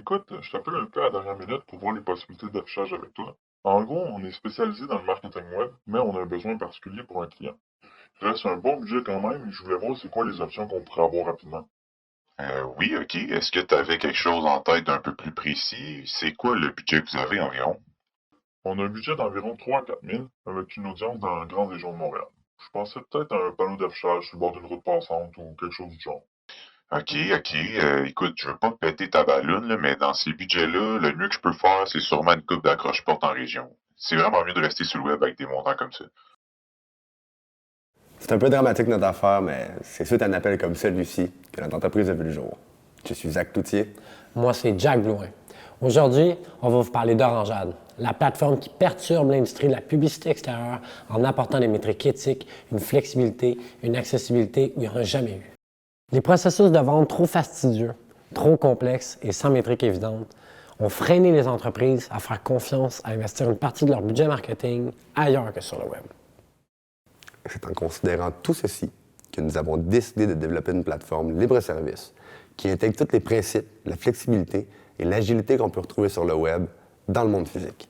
Écoute, je t'appelle un peu à la dernière minute pour voir les possibilités d'affichage avec toi. En gros, on est spécialisé dans le marketing web, mais on a un besoin particulier pour un client. Il reste un bon budget quand même, et je voulais voir c'est quoi les options qu'on pourrait avoir rapidement. Oui, ok. Est-ce que tu avais quelque chose en tête d'un peu plus précis? C'est quoi le budget que vous avez environ? On a un budget d'environ 3 à 4 000, avec une audience dans la grande région de Montréal. Je pensais peut-être à un panneau d'affichage sur le bord d'une route passante ou quelque chose du genre. Ok. Écoute, je veux pas te péter ta balloune, là, mais dans ces budgets-là, le mieux que je peux faire, c'est sûrement une coupe d'accroche-porte en région. C'est vraiment mieux de rester sur le web avec des montants comme ça. C'est un peu dramatique notre affaire, mais c'est suite à un appel comme celui-ci que notre entreprise a vu le jour. Je suis Zach Toutier. Moi, c'est Jack Blouin. Aujourd'hui, on va vous parler d'Orangeade, la plateforme qui perturbe l'industrie de la publicité extérieure en apportant des métriques éthiques, une flexibilité, une accessibilité où il n'y en a jamais eu. Les processus de vente trop fastidieux, trop complexes et sans métriques évidentes ont freiné les entreprises à faire confiance à investir une partie de leur budget marketing ailleurs que sur le web. C'est en considérant tout ceci que nous avons décidé de développer une plateforme libre-service qui intègre tous les principes, la flexibilité et l'agilité qu'on peut retrouver sur le web dans le monde physique.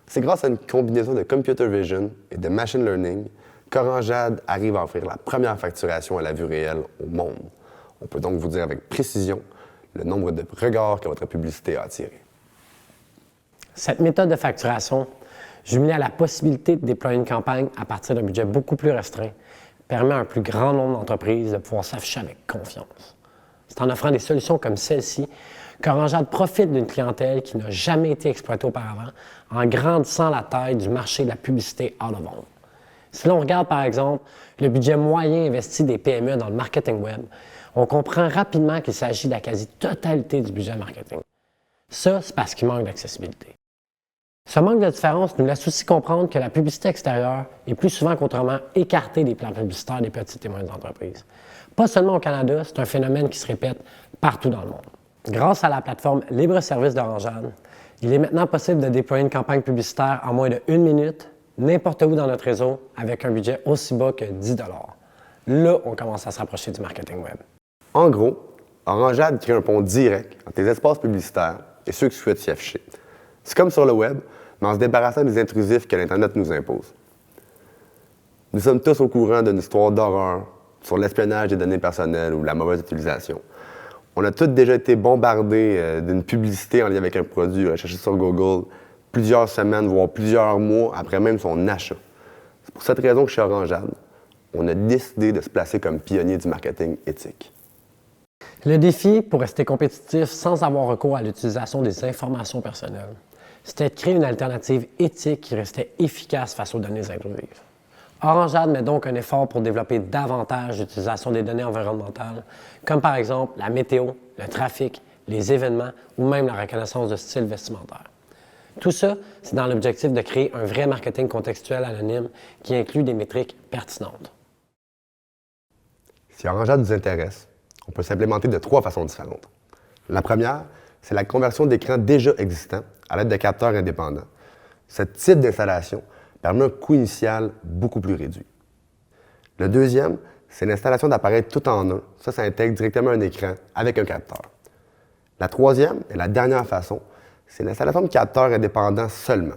C'est grâce à une combinaison de computer vision et de machine learning qu'Orangeade arrive à offrir la première facturation à la vue réelle au monde. On peut donc vous dire avec précision le nombre de regards que votre publicité a attiré. Cette méthode de facturation, jumelée à la possibilité de déployer une campagne à partir d'un budget beaucoup plus restreint, permet à un plus grand nombre d'entreprises de pouvoir s'afficher avec confiance. C'est en offrant des solutions comme celle-ci qu'Orangeade profite d'une clientèle qui n'a jamais été exploitée auparavant en grandissant la taille du marché de la publicité out of home. Si l'on regarde par exemple le budget moyen investi des PME dans le marketing web, on comprend rapidement qu'il s'agit de la quasi-totalité du budget marketing. Ça, c'est parce qu'il manque d'accessibilité. Ce manque de différence nous laisse aussi comprendre que la publicité extérieure est plus souvent qu'autrement écartée des plans publicitaires des petites et moyennes entreprises. Pas seulement au Canada, c'est un phénomène qui se répète partout dans le monde. Grâce à la plateforme Libre-Service d'Orangeade, il est maintenant possible de déployer une campagne publicitaire en moins de 1 minute, n'importe où dans notre réseau, avec un budget aussi bas que 10 $. Là, on commence à se rapprocher du marketing web. En gros, Orangeade crée un pont direct entre les espaces publicitaires et ceux qui souhaitent s'y afficher. C'est comme sur le web, mais en se débarrassant des intrusifs que l'Internet nous impose. Nous sommes tous au courant d'une histoire d'horreur sur l'espionnage des données personnelles ou la mauvaise utilisation. On a tous déjà été bombardés d'une publicité en lien avec un produit recherché sur Google plusieurs semaines, voire plusieurs mois après même son achat. C'est pour cette raison que chez Orangeade, on a décidé de se placer comme pionnier du marketing éthique. Le défi pour rester compétitif sans avoir recours à l'utilisation des informations personnelles, c'était de créer une alternative éthique qui restait efficace face aux données intrusives. Orangeade met donc un effort pour développer davantage l'utilisation des données environnementales, comme par exemple la météo, le trafic, les événements ou même la reconnaissance de style vestimentaire. Tout ça, c'est dans l'objectif de créer un vrai marketing contextuel anonyme qui inclut des métriques pertinentes. Si Orangeade nous intéresse, on peut s'implémenter de 3 façons différentes. La première, c'est la conversion d'écrans déjà existants à l'aide de capteurs indépendants. Ce type d'installation permet un coût initial beaucoup plus réduit. Le deuxième, c'est l'installation d'appareils tout en un. Ça intègre directement un écran avec un capteur. La troisième et la dernière façon, c'est l'installation de capteurs indépendants seulement.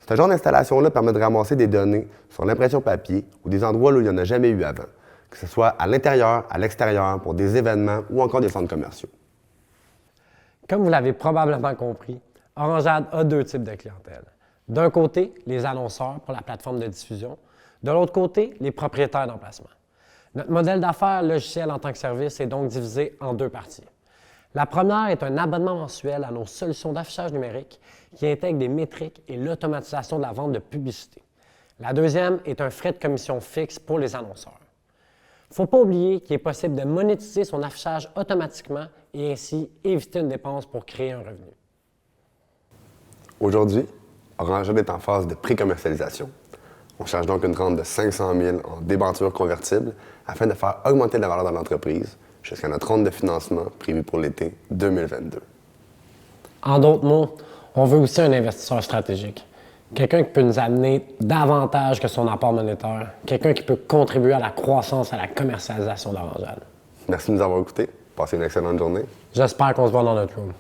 Ce genre d'installation-là permet de ramasser des données sur l'impression papier ou des endroits où il n'y en a jamais eu avant, que ce soit à l'intérieur, à l'extérieur, pour des événements ou encore des centres commerciaux. Comme vous l'avez probablement compris, Orangeade a 2 types de clientèle. D'un côté, les annonceurs pour la plateforme de diffusion. De l'autre côté, les propriétaires d'emplacement. Notre modèle d'affaires logiciel en tant que service est donc divisé en 2 parties. La première est un abonnement mensuel à nos solutions d'affichage numérique qui intègrent des métriques et l'automatisation de la vente de publicité. La deuxième est un frais de commission fixe pour les annonceurs. Il ne faut pas oublier qu'il est possible de monétiser son affichage automatiquement et ainsi éviter une dépense pour créer un revenu. Aujourd'hui, Orangeade est en phase de pré-commercialisation. On cherche donc une rente de 500 000 en débentures convertibles afin de faire augmenter la valeur de l'entreprise jusqu'à notre ronde de financement prévue pour l'été 2022. En d'autres mots, on veut aussi un investisseur stratégique. Quelqu'un qui peut nous amener davantage que son apport monétaire. Quelqu'un qui peut contribuer à la croissance, à la commercialisation d'Orangeade. Merci de nous avoir écoutés. Passez une excellente journée. J'espère qu'on se voit dans notre room.